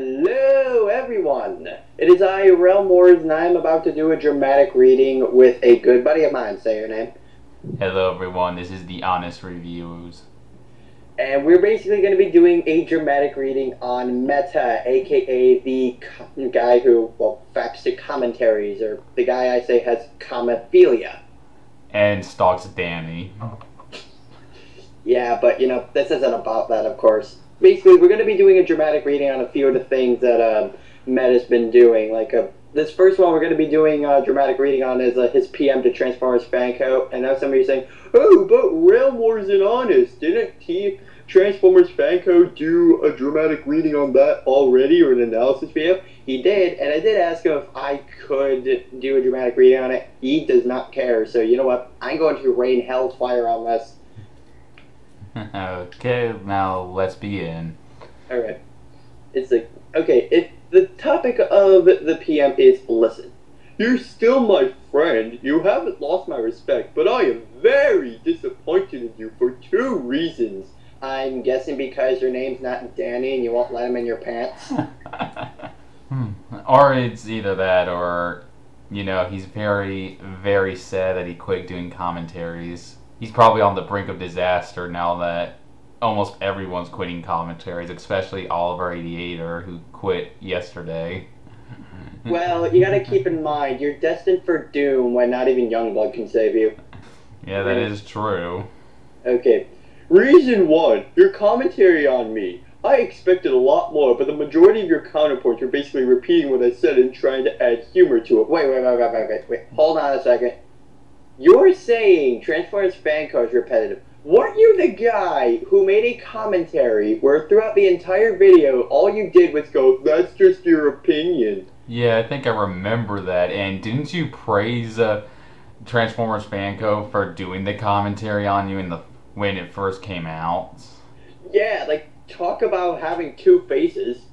Hello, everyone. It is I, Realm Wars, and I am about to do a dramatic reading with a good buddy of mine. Say your name. Hello, everyone. This is the Honest Reviews. And we're basically going to be doing a dramatic reading on Meta, aka the guy who, faps the commentaries, or the guy I say has comophilia. And stalks Danny. Yeah, but, this isn't about that, of course. Basically, we're going to be doing a dramatic reading on a few of the things that Meta's been doing. This first one we're going to be doing a dramatic reading on is his PM to Transformers Fanco. And now somebody's saying, oh, but Realm Wars and Honest, didn't Transformers Fanco do a dramatic reading on that already, or an analysis video? He did, and I did ask him if I could do a dramatic reading on it. He does not care, so you know what? I'm going to rain hellfire on this. Okay, now let's begin. Alright. If the topic of the PM is, listen, you're still my friend, you haven't lost my respect, but I am very disappointed in you for two reasons. I'm guessing because your name's not Danny and you won't let him in your pants. Or it's either that or, he's very, very sad that he quit doing commentaries. He's probably on the brink of disaster now that almost everyone's quitting commentaries, especially Oliver 88er, who quit yesterday. Well, you gotta keep in mind, you're destined for doom when not even Youngblood can save you. Yeah, that is true. Okay. Reason one, your commentary on me. I expected a lot more, but the majority of your counterpoints were basically repeating what I said and trying to add humor to it. Wait. Hold on a second. You're saying Transformers Fanco is repetitive. Weren't you the guy who made a commentary where throughout the entire video, all you did was go, that's just your opinion? Yeah, I think I remember that. And didn't you praise Transformers Fanco for doing the commentary on you when it first came out? Yeah, talk about having two faces.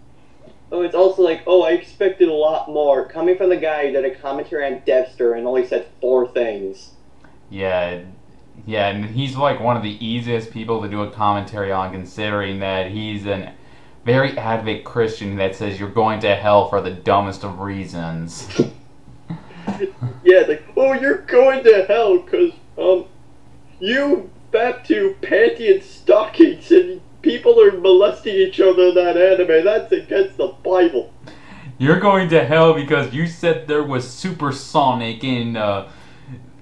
Oh, it's also I expected a lot more. Coming from the guy who did a commentary on Dexter and only said 4 things. Yeah, and he's one of the easiest people to do a commentary on, considering that he's a very avid Christian that says you're going to hell for the dumbest of reasons. Yeah, oh, you're going to hell because, you fap to panty and stockings and people are molesting each other in that anime. That's against the Bible. You're going to hell because you said there was supersonic in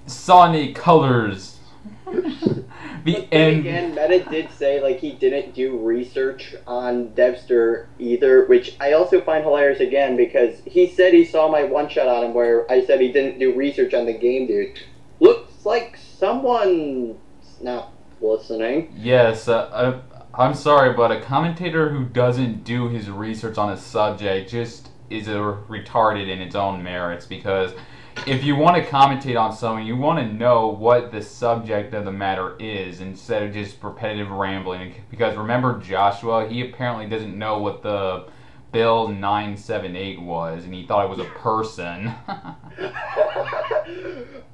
Sonic colors. Again, Meta did say he didn't do research on Dexter either, which I also find hilarious again because he said he saw my one-shot on him where I said he didn't do research on the game, dude. Looks like someone's not listening. Yes, I'm sorry, but a commentator who doesn't do his research on a subject just is retarded in its own merits, because if you want to commentate on something, you want to know what the subject of the matter is instead of just repetitive rambling. Because remember Joshua, he apparently doesn't know what the Bill 978 was, and he thought it was a person.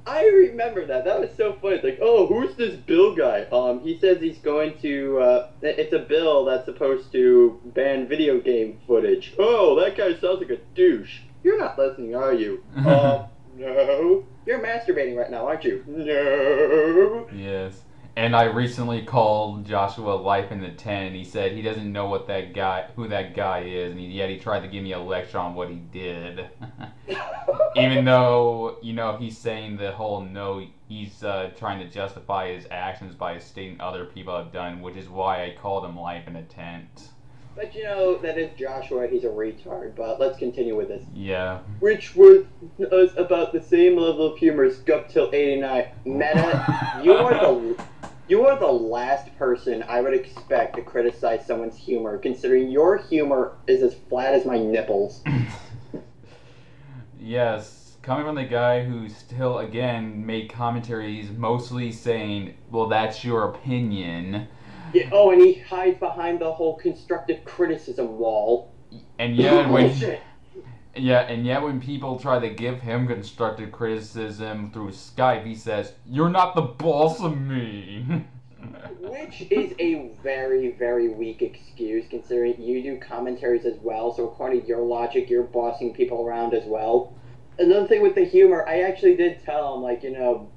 I remember that. That was so funny. Oh, who's this Bill guy? He says he's going to, it's a bill that's supposed to ban video game footage. Oh, that guy sounds like a douche. You're not listening, are you? No. You're masturbating right now, aren't you? No. Yes. And I recently called Joshua Life in the 10, and he said he doesn't know who that guy is, and yet he tried to give me a lecture on what he did. Even though, he's saying the whole he's trying to justify his actions by stating other people have done, which is why I called him Life in a Tent. But that is Joshua, he's a retard, but let's continue with this. Yeah. Which was about the same level of humor as Gup Till 89. Meta, you are the last person I would expect to criticize someone's humor, considering your humor is as flat as my nipples. Yes, coming from the guy who still, again, made commentaries mostly saying, well, that's your opinion. Yeah, oh, and he hides behind the whole constructive criticism wall. And yet when people try to give him constructive criticism through Skype, he says, "You're not the boss of me." Which is a very, very weak excuse considering you do commentaries as well, so according to your logic, you're bossing people around as well. Another thing with the humor, I actually did tell him, like,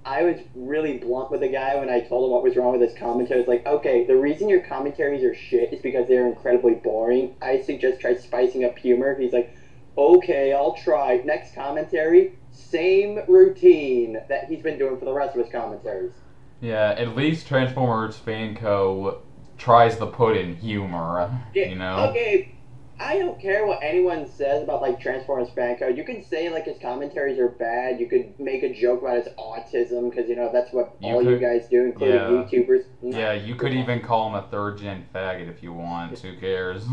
I was really blunt with the guy when I told him what was wrong with his commentary. It's like, okay, the reason your commentaries are shit is because they're incredibly boring. I suggest try spicing up humor. He's like, okay, I'll try. Next commentary, same routine that he's been doing for the rest of his commentaries. Yeah, at least Transformers Fan Co. tries to put in humor, Yeah, you know? okay, I don't care what anyone says about like Transformers fan code. You can say like his commentaries are bad. You could make a joke about his autism because that's what you guys do, including YouTubers. Yeah, you could even call him a third-gen faggot if you want. Who cares?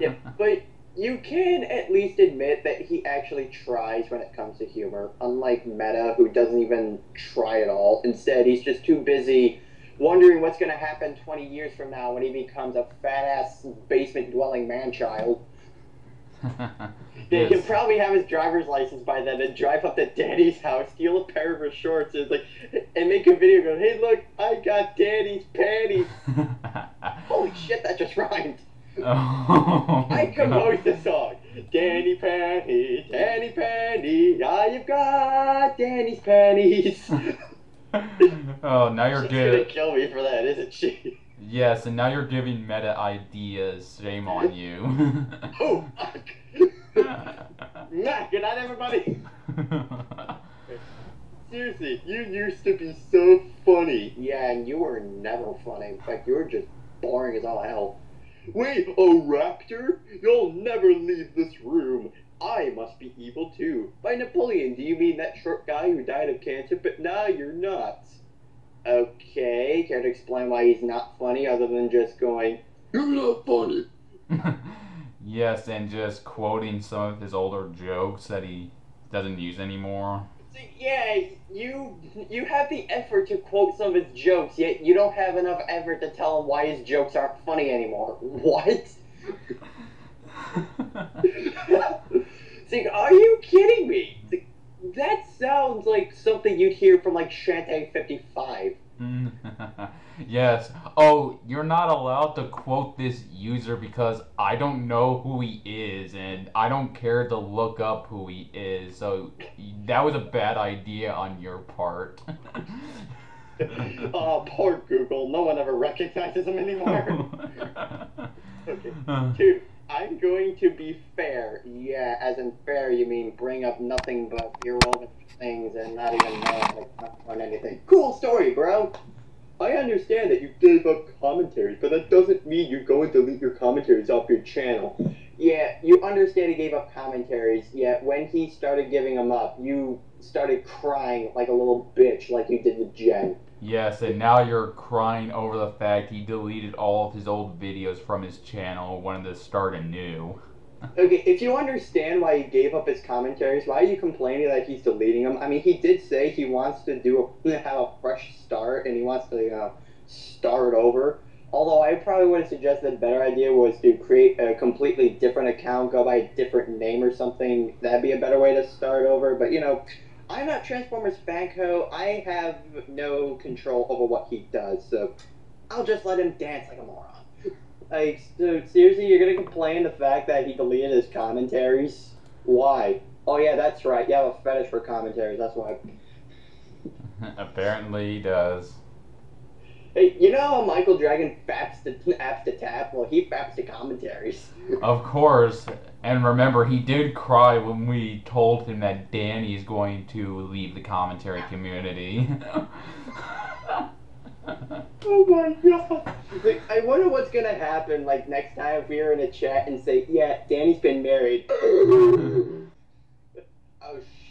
Yeah, but you can at least admit that he actually tries when it comes to humor, unlike Meta, who doesn't even try at all. Instead, he's just too busy wondering what's going to happen 20 years from now when he becomes a fat-ass basement-dwelling man-child. Yeah, he'll probably have his driver's license by then and drive up to Daddy's house, steal a pair of her shorts, and make a video going, hey, look, I got Daddy's panties. Holy shit, that just rhymed. Oh, I composed the song. Danny panties, I've got Danny's panties. Oh, now you're She's good. gonna kill me for that, isn't she? Yes, and now you're giving Meta ideas. Shame on you. Oh, fuck. Nah, good night, everybody. Seriously, you used to be so funny. Yeah, and you were never funny. In fact, you were just boring as all hell. Wait, a raptor? You'll never leave this room. I must be evil too. By Napoleon, do you mean that short guy who died of cancer? But nah, you're not. Okay, care to explain why he's not funny other than just going, you're not funny? Yes, and just quoting some of his older jokes that he doesn't use anymore. Yeah, you have the effort to quote some of his jokes, yet you don't have enough effort to tell him why his jokes aren't funny anymore. What? See, are you kidding me? That sounds like something you'd hear from like Shantae 55. Yes. Oh, you're not allowed to quote this user because I don't know who he is and I don't care to look up who he is. So that was a bad idea on your part. Oh, poor Google. No one ever recognizes him anymore. Okay. Dude, I'm going to be fair. Yeah, as in fair, you mean bring up nothing but irrelevant things and not even know on anything. Cool story, bro. I understand that you gave up commentaries, but that doesn't mean you're going to delete your commentaries off your channel. Yeah, you understand he gave up commentaries, yet when he started giving them up, you started crying like a little bitch like you did with Jen. Yes, and now you're crying over the fact he deleted all of his old videos from his channel, wanted to start anew. Okay, if you understand why he gave up his commentaries, why are you complaining that he's deleting them? I mean, he did say he wants to have a fresh start, and he wants to, start over. Although I probably would have suggested a better idea was to create a completely different account, go by a different name or something. That'd be a better way to start over. But, I'm not Transformers Fanco. I have no control over what he does, so I'll just let him dance like a moron. Like, so seriously, you're gonna complain the fact that he deleted his commentaries? Why? Oh yeah, that's right. You have a fetish for commentaries. That's why. Apparently he does. Hey, you know how Michael Dragon faps to tap? Well, he faps to commentaries. Of course. And remember, he did cry when we told him that Danny's going to leave the commentary community. Oh my god. Like, I wonder what's gonna happen, like, next time if we're in a chat and say, yeah, Danny's been married. Oh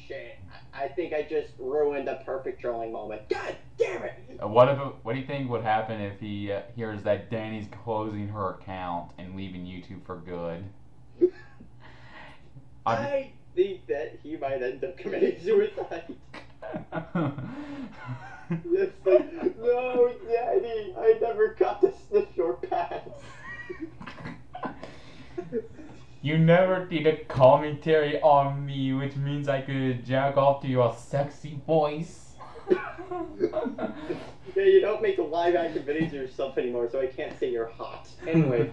shit. I think I just ruined a perfect trolling moment. God damn it! What do you think would happen if he hears that Danny's closing her account and leaving YouTube for good? I think that he might end up committing suicide. It's like, no, Daddy, I never got to sniff your pants. You never did a commentary on me, which means I could jack off to your sexy voice. Yeah, Okay, you don't make live action videos of yourself anymore, so I can't say you're hot. Anyway,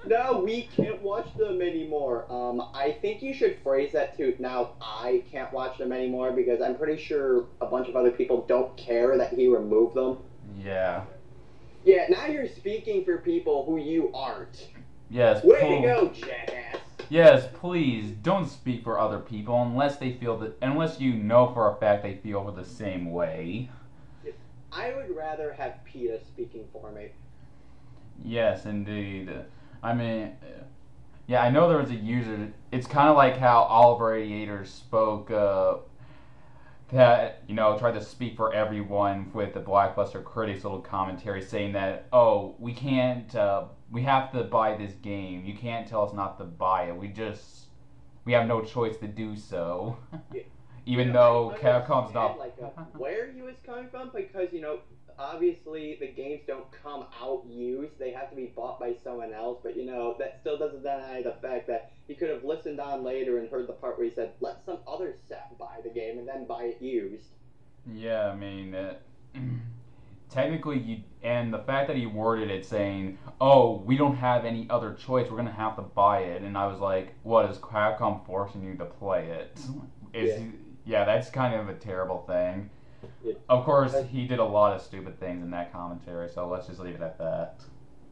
no, we can't watch them anymore. I think you should phrase that to now I can't watch them anymore because I'm pretty sure a bunch of other people don't care that he removed them. Yeah. Yeah, now you're speaking for people who you aren't. Yes. Way to go, jackass. Yes, please don't speak for other people unless you know for a fact they feel the same way. I would rather have PETA speaking for me. Yes, indeed. I mean, yeah, I know there was a user. It's kind of like how Oliver 88 spoke. That tried to speak for everyone with the Blackbuster Critics little commentary saying that we can't we have to buy this game, you can't tell us not to buy it, we have no choice to do so. Yeah. Even though Capcom's not where he was coming from, because obviously the games don't come out used, they have to be bought by someone else, but that still doesn't deny the fact that he could have listened on later and heard the part where he said let some other set buy the game and then buy it used. Yeah, I mean technically and the fact that he worded it saying we don't have any other choice, we're gonna have to buy it, and I was like, what, is Capcom forcing you to play it? Yeah, that's kind of a terrible thing. Of course, he did a lot of stupid things in that commentary, so let's just leave it at that.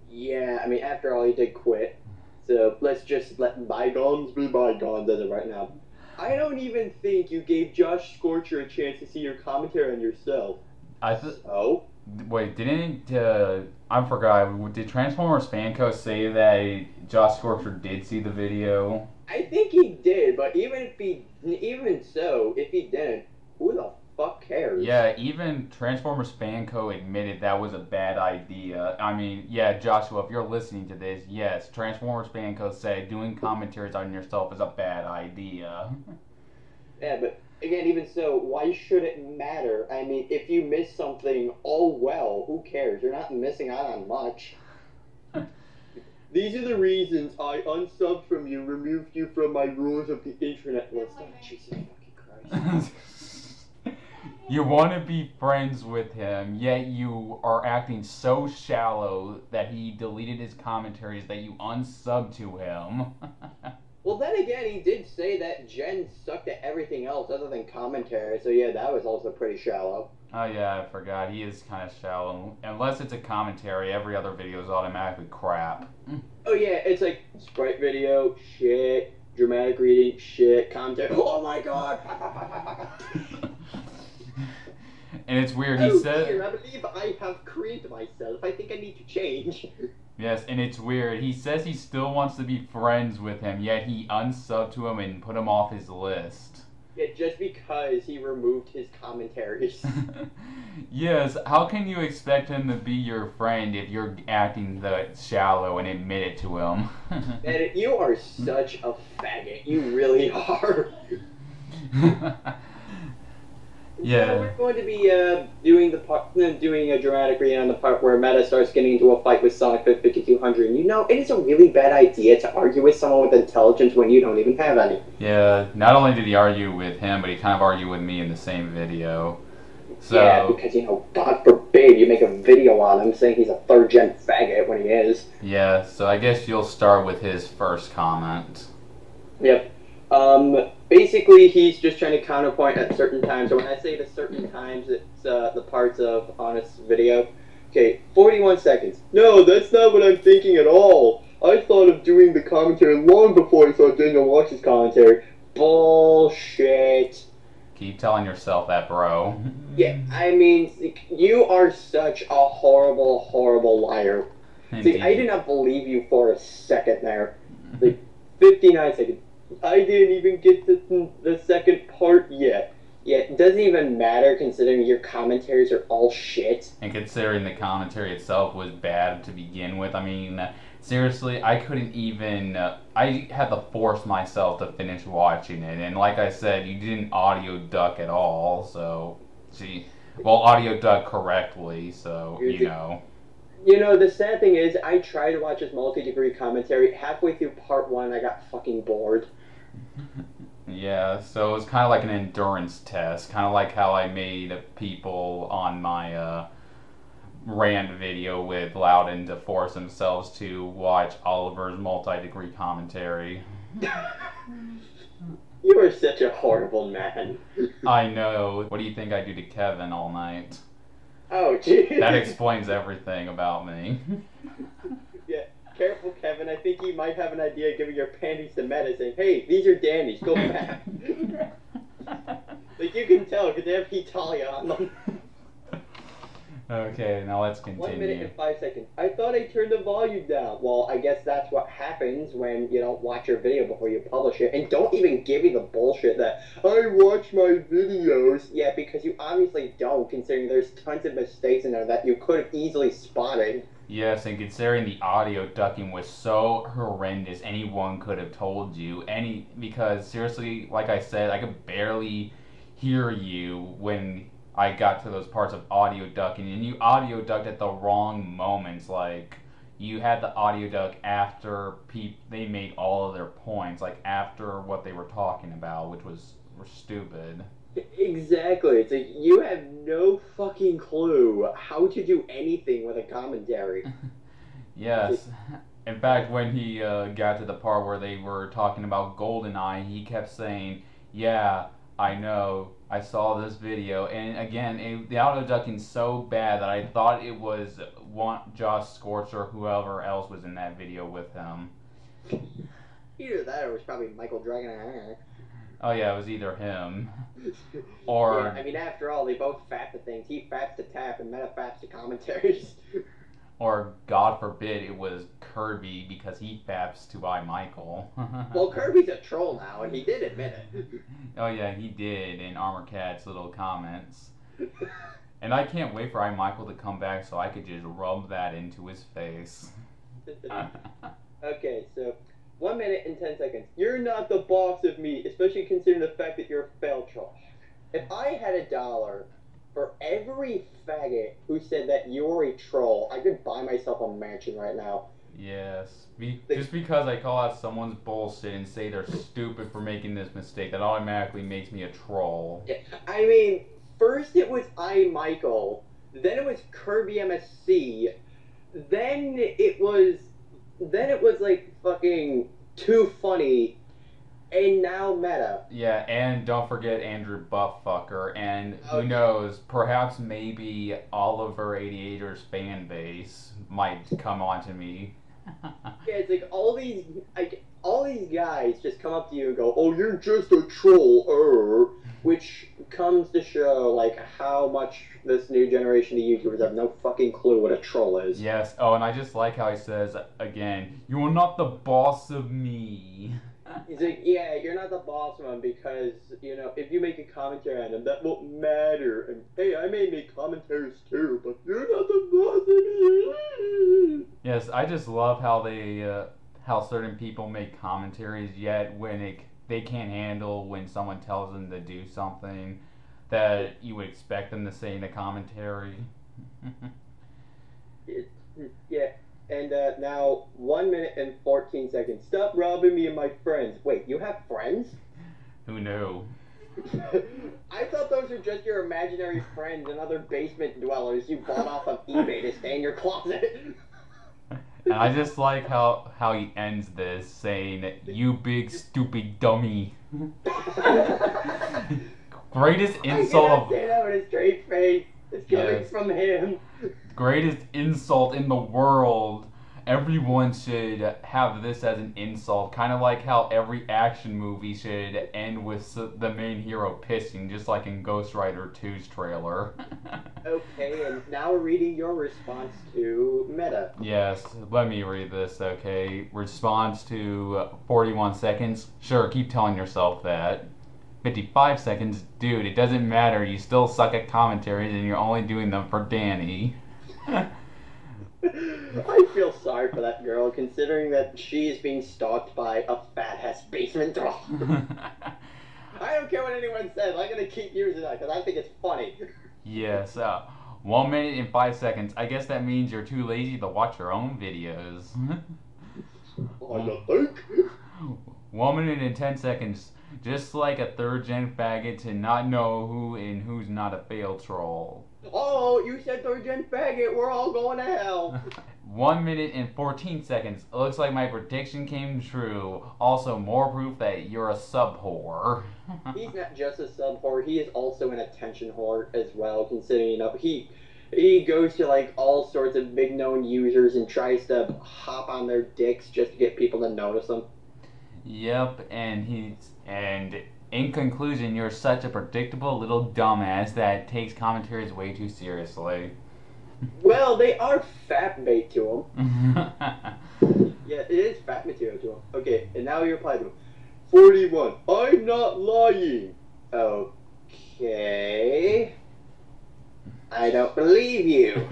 Yeah, I mean, after all, he did quit. So let's just let bygones be bygones as of right now. I don't even think you gave Josh Scorcher a chance to see your commentary on yourself. Wait, I forgot, did Transformers Fanco say that Josh Scorcher did see the video? I think he did, but even if he didn't, who the fuck cares? Yeah, even Transformers Fanco admitted that was a bad idea. I mean, yeah, Joshua, if you're listening to this, yes, Transformers Fanco said doing commentaries on yourself is a bad idea. Yeah, but again, even so, why should it matter? I mean, if you miss something, oh well, who cares? You're not missing out on much. These are the reasons I unsubbed from you, removed you from my rules of the internet list. Oh, Jesus fucking Christ. You want to be friends with him, yet you are acting so shallow that he deleted his commentaries that you unsubbed to him. Well, then again, he did say that Jen sucked at everything else other than commentary, so yeah, that was also pretty shallow. Oh yeah, I forgot. He is kind of shallow. Unless it's a commentary, every other video is automatically crap. Oh yeah, it's like sprite video, shit, dramatic reading, shit, commentary, oh my god! And it's weird, he said... Dear, I believe I have created myself. I think I need to change. Yes, and it's weird. He says he still wants to be friends with him, yet he unsubbed to him and put him off his list. Yeah, just because he removed his commentaries. Yes, how can you expect him to be your friend if you're acting that shallow and admit it to him? And you are such a faggot. You really are. Yeah. So we're going to be doing a dramatic reading on the part where Meta starts getting into a fight with Sonic 5200. And it is a really bad idea to argue with someone with intelligence when you don't even have any. Yeah, not only did he argue with him, but he kind of argued with me in the same video. So, yeah, because, God forbid you make a video on him saying he's a third-gen faggot when he is. Yeah, so I guess you'll start with his first comment. Yep. Basically, he's just trying to counterpoint at certain times. So when I say the certain times, it's the parts of Honest's video. Okay, 41 seconds. No, that's not what I'm thinking at all. I thought of doing the commentary long before I saw Daniel Watch's commentary. Bullshit. Keep telling yourself that, bro. Yeah, I mean, you are such a horrible, horrible liar. Indeed. See, I did not believe you for a second there. 59 seconds. I didn't even get to the second part yet. Yeah, it doesn't even matter considering your commentaries are all shit. And considering the commentary itself was bad to begin with, I mean, seriously, I couldn't even... I had to force myself to finish watching it. And like I said, you didn't audio duck at all, so... audio duck correctly, so, the sad thing is, I tried to watch his multi-degree commentary. Halfway through part 1, I got fucking bored. Yeah, so it was kind of like an endurance test, kind of like how I made people on my rant video with Loudon to force themselves to watch Oliver's multi-degree commentary. You are such a horrible man. I know. What do you think I do to Kevin all night? Oh, jeez. That explains everything about me. Yeah, careful, Kevin. I think he might have an idea of giving your panties to Meta, saying, "Hey, these are Danny's. Go back." Like, you can tell because they have Hetalia on them. Okay, now let's continue. 1 minute and 5 seconds. I thought I turned the volume down. Well, I guess that's what happens when you don't watch your video before you publish it. And don't even give me the bullshit that, I watch my videos. Yeah, because you obviously don't, considering there's tons of mistakes in there that you could have easily spotted. Yes, and considering the audio ducking was so horrendous, anyone could have told you. Because, seriously, like I said, I could barely hear you when I got to those parts of audio ducking, and you audio ducked at the wrong moments. Like, you had the audio duck after they made all of their points, like after what they were talking about, which were stupid. Exactly. It's like, you have no fucking clue how to do anything with a commentary. Yes. In fact, when he got to the part where they were talking about GoldenEye, he kept saying, "Yeah, I know, I saw this video," and again, the auto ducking's so bad that I thought it was Josh Scorch or whoever else was in that video with him. Either that or it was probably Michael Dragon. Oh yeah, it was either him or... Yeah, I mean, after all, they both fap to things. He faps to tap and Meta faps to commentaries. Or, God forbid, it was Kirby because he faps to Michael. Well, Kirby's a troll now, and he did admit it. Oh yeah, he did in Armor Cat's little comments. And I can't wait for Michael to come back so I could just rub that into his face. Okay, so 1 minute and 10 seconds. You're not the boss of me, especially considering the fact that you're a failed troll. If I had $1 for every faggot who said that you're a troll, I could buy myself a mansion right now. Yes. Just because I call out someone's bullshit and say they're stupid for making this mistake, that automatically makes me a troll. Yeah, I mean, first it was Michael, then it was Kirby MSC, then it was like fucking Too Funny, and now Meta. Yeah, and don't forget Andrew Buttfucker, and who knows, perhaps maybe Oliver 88er's fan base might come on to me. Yeah, it's like all these guys just come up to you and go, "Oh, you're just a troll," which comes to show like how much this new generation of YouTubers have no fucking clue what a troll is. Yes. Oh, and I just like how he says again, "You are not the boss of me." He's like, "Yeah, you're not the boss man because, you know, if you make a commentary on them, that won't matter. And hey, I may make commentaries too, but you're not the boss of me." Yes, I just love how how certain people make commentaries, yet when they can't handle when someone tells them to do something that you would expect them to say in a commentary. Yeah. And now 1 minute and 14 seconds. Stop robbing me and my friends. Wait, you have friends? Who knew? I thought those were just your imaginary friends and other basement dwellers you bought off of eBay to stay in your closet. And I just like how he ends this saying, "You big stupid dummy." Greatest insult I cannot say that with a straight face. It's coming from him. Greatest insult in the world. Everyone should have this as an insult, kind of like how every action movie should end with the main hero pissing, just like in Ghost Rider 2's trailer. Okay, and now we're reading your response to Meta. Yes, let me read this, okay? Response to 41 seconds. Sure, keep telling yourself that. 55 seconds. Dude, it doesn't matter. You still suck at commentaries and you're only doing them for Danny. I feel sorry for that girl, considering that she is being stalked by a fat-ass basement troll. I don't care what anyone says. I'm going to keep using that because I think it's funny. Yes, 1 minute and 5 seconds. I guess that means you're too lazy to watch your own videos. I think. 1 minute and 10 seconds. Just like a third-gen faggot to not know who and who's not a failed troll. Oh, you said third gen faggot. We're all going to hell. 1 minute and 14 seconds. It looks like my prediction came true. Also, more proof that you're a sub whore. He's not just a sub whore. He is also an attention whore as well. Considering he goes to like all sorts of big known users and tries to hop on their dicks just to get people to notice them. Yep, and in conclusion, you're such a predictable little dumbass that takes commentaries way too seriously. Well, they are fat bait to him. Yeah, it is fat material to him. Okay, and now you reply to him. 41. I'm not lying. Okay. I don't believe you.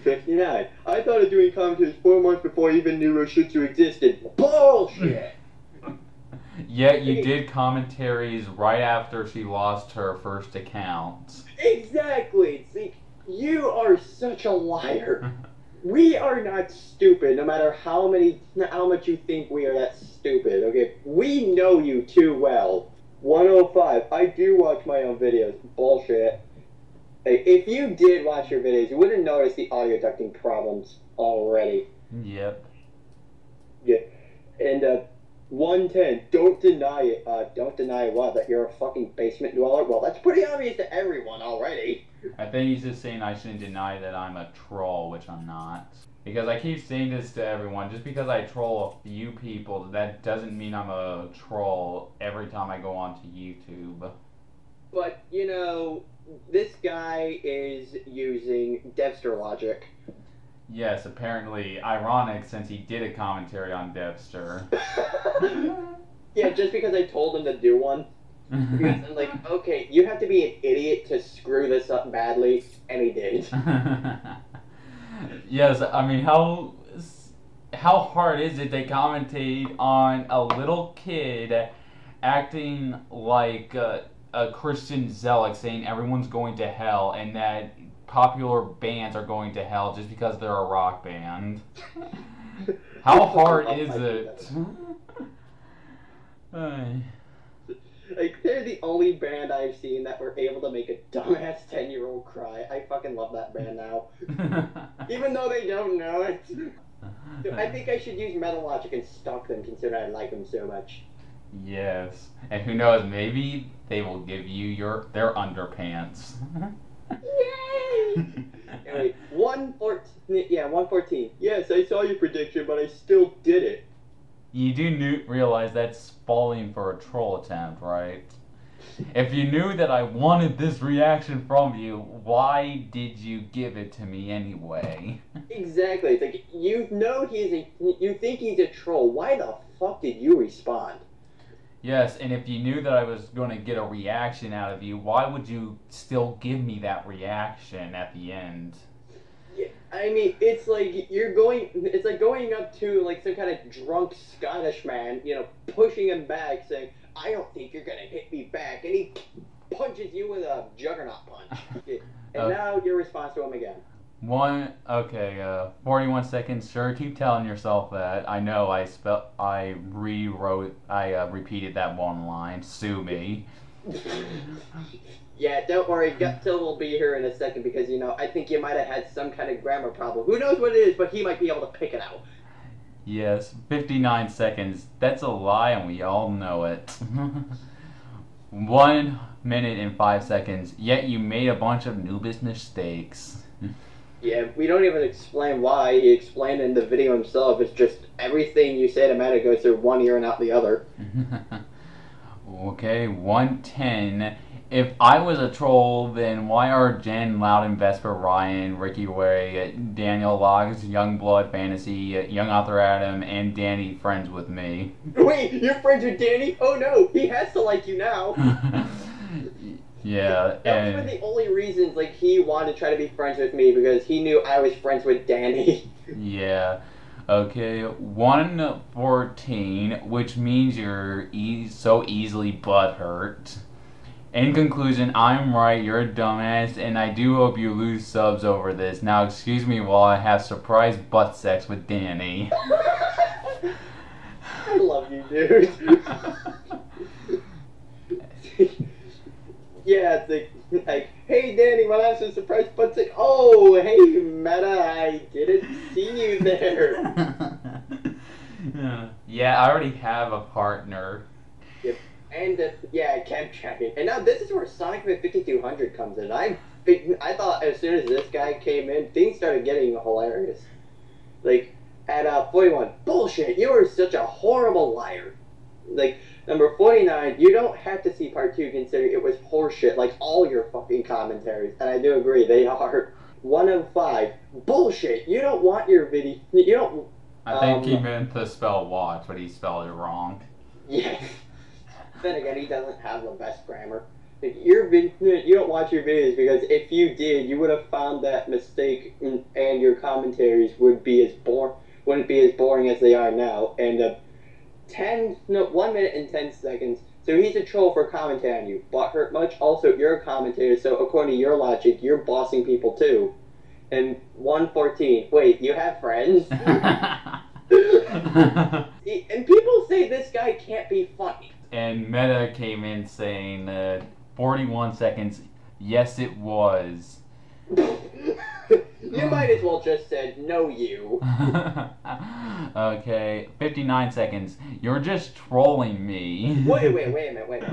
59. I thought of doing commentaries 4 months before I even knew Roshitsu existed. Bullshit! Yet you did commentaries right after she lost her first account. Exactly! See, you are such a liar. We are not stupid, no matter how much you think we are that stupid, okay? We know you too well. 105. I do watch my own videos. Bullshit. Hey, if you did watch your videos, you wouldn't notice the audio ducting problems already. Yep. Yeah. And 110. Don't deny it. Don't deny what? That you're a fucking basement dweller? Well, that's pretty obvious to everyone already. I think he's just saying I shouldn't deny that I'm a troll, which I'm not. Because I keep saying this to everyone, just because I troll a few people, that doesn't mean I'm a troll every time I go onto YouTube. But, you know, this guy is using Devster logic. Yes, apparently ironic since he did a commentary on Devster. Yeah, just because I told him to do one. Because I'm like, okay, you have to be an idiot to screw this up badly, and he did. Yes, I mean, how hard is it to commentate on a little kid acting like a Christian zealot saying everyone's going to hell and that popular bands are going to hell just because they're a rock band? How hard is it? Like, they're the only band I've seen that were able to make a dumbass 10-year-old cry. I fucking love that band now. Even though they don't know it. I think I should use Metal Logic and stalk them considering I like them so much. Yes. And who knows, maybe they will give you their underpants. Yay! Anyway, 114. Yes, I saw your prediction, but I still did it. You do realize that's falling for a troll attempt, right? If you knew that I wanted this reaction from you, why did you give it to me anyway? Exactly. It's like, you think he's a troll. Why the fuck did you respond? Yes, and if you knew that I was going to get a reaction out of you, why would you still give me that reaction at the end? Yeah, I mean, it's like going up to like some kind of drunk Scottish man, you know, pushing him back, saying, "I don't think you're gonna hit me back," and he punches you with a juggernaut punch. And now your response to him again. 41 seconds. Sure, keep telling yourself that. I know. I repeated that one line. Sue me. Yeah, don't worry. Guttil will be here in a second because, you know, I think you might have had some kind of grammar problem. Who knows what it is, but he might be able to pick it out. Yes, 59 seconds. That's a lie, and we all know it. 1 minute and 5 seconds. Yet you made a bunch of noobish mistakes. Yeah, we don't even explain why. He explained in the video himself. It's just everything you say to Meta goes through one ear and out the other. Okay, 110. If I was a troll, then why are Jen, Loudon, Vesper, Ryan, Ricky Way, Daniel Logs, Youngblood Fantasy, Young Author Adam, and Danny friends with me? Wait, you're friends with Danny? Oh no, he has to like you now. Yeah, that was one of the only reasons like he wanted to try to be friends with me because he knew I was friends with Danny. Yeah. Okay, 114, which means you're so easily butthurt. In conclusion, I'm right, you're a dumbass, and I do hope you lose subs over this. Now excuse me while I have surprise butt sex with Danny. I love you, dude. Yeah, it's like, hey hey Danny, my last is surprise, but it's like, oh, hey Meta, I didn't see you there. Yeah, I already have a partner. Yep. And yeah, kept checking. And now this is where Sonic Man 5200 comes in. I thought as soon as this guy came in, things started getting hilarious. Like at 41, bullshit. You are such a horrible liar. Like number 49, you don't have to see part 2 considering it was horseshit. Like all your fucking commentaries, and I do agree they are. 105, bullshit. You don't want your video. You don't. I think he meant to spell watch, but he spelled it wrong. Yeah. Then again, he doesn't have the best grammar. Like, you don't watch your videos because if you did, you would have found that mistake, and your commentaries wouldn't be as boring as they are now. And 1 minute and 10 seconds. So he's a troll for commentating on you. But hurt much. Also, you're a commentator, so according to your logic, you're bossing people too. And 114. Wait, you have friends? And people say this guy can't be funny. And Meta came in saying 41 seconds. Yes, it was. You might as well just said no, you. Okay, 59 seconds. You're just trolling me. Wait a minute.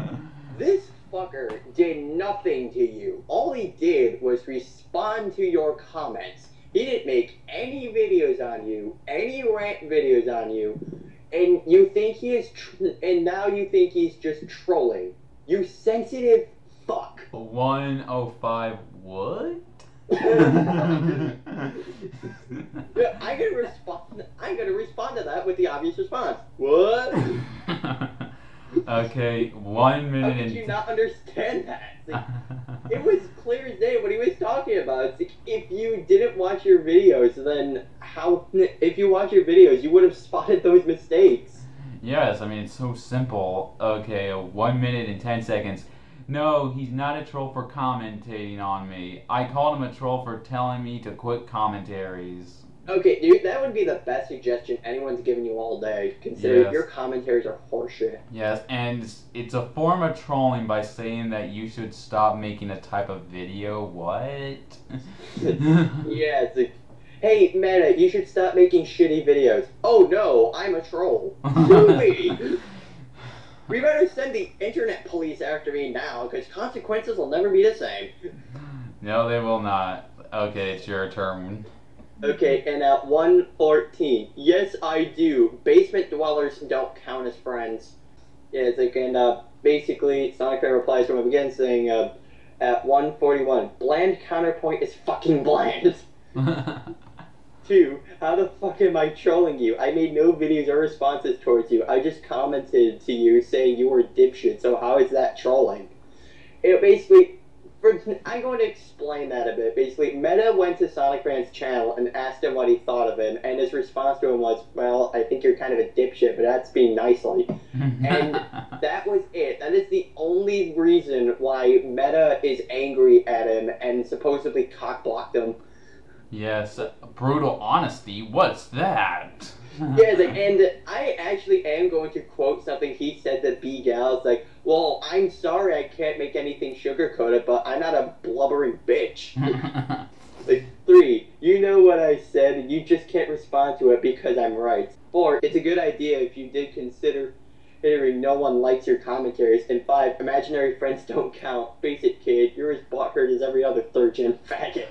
This fucker did nothing to you. All he did was respond to your comments. He didn't make any videos on you, any rant videos on you, and you think he is, and now you think he's just trolling. You sensitive fuck. 105 what? Yeah, I'm gonna respond to that with the obvious response. What? Okay, 1 minute How and... did you not understand that? Like, it was clear as day what he was talking about. It's like, if you didn't watch your videos, then if you watch your videos, you would have spotted those mistakes. Yes, I mean, it's so simple. Okay, 1 minute and 10 seconds. No, he's not a troll for commentating on me. I called him a troll for telling me to quit commentaries. Okay, dude, that would be the best suggestion anyone's given you all day, considering Yes. your commentaries are horseshit. Yes, and it's a form of trolling by saying that you should stop making a type of video. What? Yeah, it's like, hey, Meta, you should stop making shitty videos. Oh no, I'm a troll. Really? We better send the internet police after me now, because consequences will never be the same. No, they will not. Okay, it's your turn. Okay, and at 114, yes, I do. Basement dwellers don't count as friends. Yeah, it's like, and basically, Sonic Fan replies from the beginning saying, at 141, bland counterpoint is fucking bland. 2, how the fuck am I trolling you? I made no videos or responses towards you. I just commented to you saying you were a dipshit, so how is that trolling? It basically... I'm going to explain that a bit. Basically, Meta went to Sonic Fan's channel and asked him what he thought of him, and his response to him was, well, I think you're kind of a dipshit, but that's being nicely. And that was it. That is the only reason why Meta is angry at him and supposedly cock-blocked him. Yes, brutal honesty. What's that? Yeah, like, and I actually am going to quote something he said to B Gal. It's like, well, I'm sorry I can't make anything sugar-coated, but I'm not a blubbering bitch. Like, 3, you know what I said, and you just can't respond to it because I'm right. 4, it's a good idea if you did consider no one likes your commentaries. And 5, imaginary friends don't count. Face it, kid, you're as butthurt as every other third-gen faggot.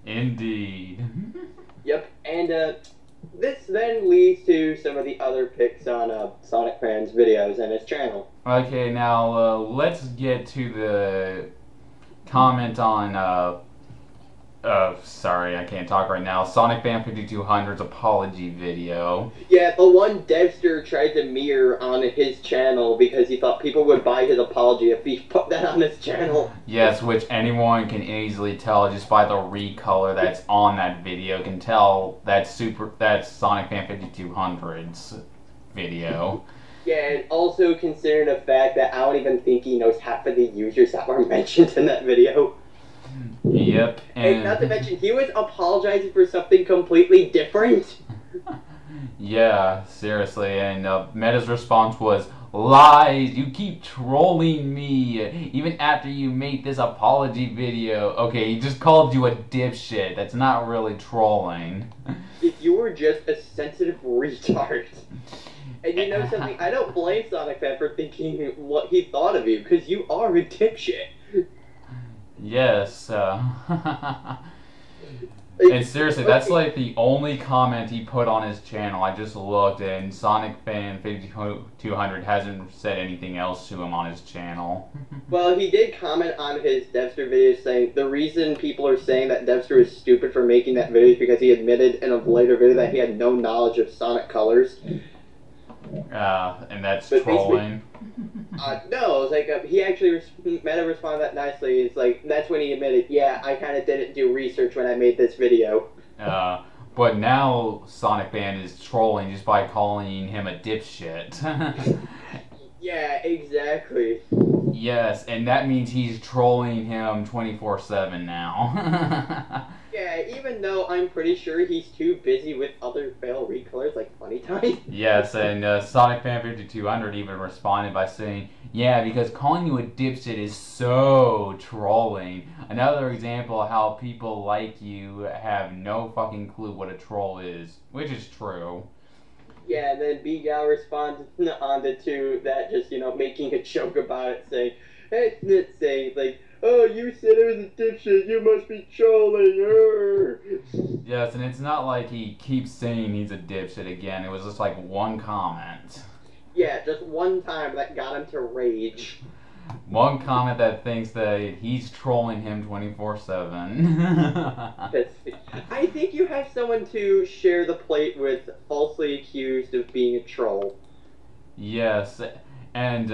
Indeed. Yep, and this then leads to some of the other picks on Sonic Fan's videos and his channel. Okay, now let's get to the comment on, sorry, I can't talk right now, Sonic Fan 5200's apology video. Yeah, the one Devster tried to mirror on his channel because he thought people would buy his apology if he put that on his channel. Yes, which anyone can easily tell just by the recolor that's on that video, can tell that's Sonic Fan 5200's video. Yeah, and also considering the fact that I don't even think he knows half of the users that were mentioned in that video. Yep. And not to mention, he was apologizing for something completely different. Yeah, seriously, and Meta's response was, Lies! You keep trolling me, even after you make this apology video. Okay, he just called you a dipshit. That's not really trolling. You were just a sensitive retard. And you know something? I don't blame Sonic Fan for thinking what he thought of you, because you are a dipshit. Yes, and seriously, that's like the only comment he put on his channel. I just looked, and Sonic Fan 5200 hasn't said anything else to him on his channel. Well, he did comment on his Devster video saying the reason people are saying that Devster is stupid for making that video is because he admitted in a later video that he had no knowledge of Sonic colors. And that's trolling. No, it's like he actually Meta responded that nicely. It's like that's when he admitted, yeah, I kind of didn't do research when I made this video. But now Sonic Fan is trolling just by calling him a dipshit. Yeah, exactly. Yes, and that means he's trolling him 24/7 now. Yeah, even though I'm pretty sure he's too busy with other fail recolors like Funny Time. Yes, and Sonic Fan 5200 even responded by saying, yeah, because calling you a dipshit is so trolling. Another example of how people like you have no fucking clue what a troll is, which is true. Yeah, and then B-Gal responded on the two that just, making a joke about it, saying, like, oh, you said it was a dipshit, you must be trolling her. Yes, and it's not like he keeps saying he's a dipshit again. It was just like one comment. Yeah, just one time that got him to rage. One comment that thinks that he's trolling him 24/7. I think you have someone to share the plate with falsely accused of being a troll. Yes, and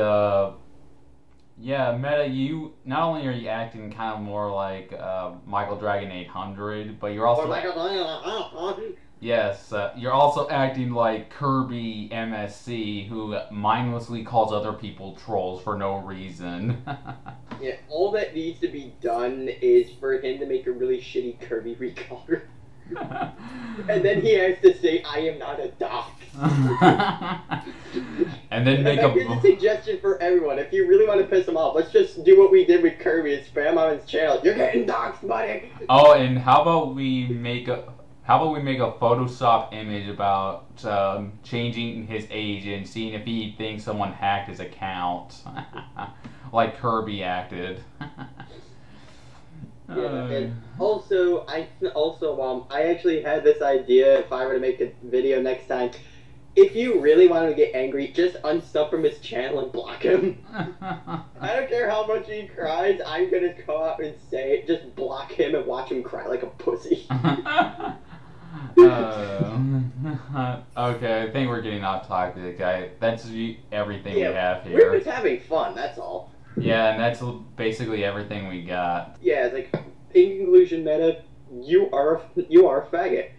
yeah, Meta, you not only are you acting kind of more like Michael Dragon 800, but you're also yes, you're also acting like Kirby MSC, who mindlessly calls other people trolls for no reason. Yeah, all that needs to be done is for him to make a really shitty Kirby recolor. And then he has to say, I am not a dox. And then make a... Here's a suggestion for everyone. If you really want to piss him off, let's just do what we did with Kirby and spam on his channel. You're getting doxxed, buddy! Oh, and how about we make a Photoshop image about changing his age and seeing if he thinks someone hacked his account, like Kirby acted. Yeah, and also, I actually had this idea. If I were to make a video next time, if you really want him to get angry, just unsub from his channel and block him. I don't care how much he cries. I'm gonna go out and say it. Just block him and watch him cry like a pussy. Okay, I think we're getting off topic. That's everything we have here. We're just having fun, that's all. Yeah, and that's basically everything we got. Yeah, it's like, in conclusion, Meta, you are a faggot.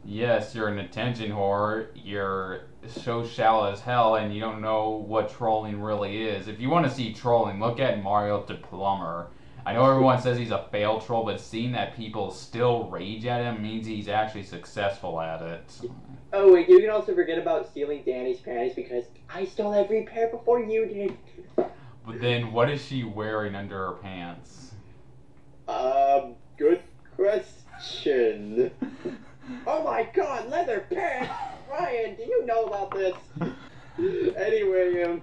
Yes, you're an attention whore. You're so shallow as hell, and you don't know what trolling really is. If you want to see trolling, look at Mario the Plumber. I know everyone says he's a failed troll, but seeing that people still rage at him means he's actually successful at it. Oh, wait, you can also forget about stealing Danny's panties because I stole every pair before you did. But then, what is she wearing under her pants? Good question. Oh my god, leather pants! Ryan, do you know about this? Anyway,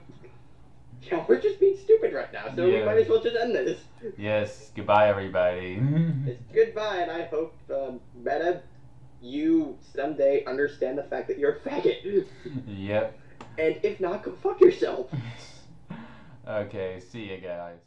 yeah, we're just being stupid right now, so we might as well just end this. Yes, goodbye everybody. It's goodbye, and I hope, Meta, you someday understand the fact that you're a faggot. Yep. And if not, go fuck yourself. Okay, see ya guys.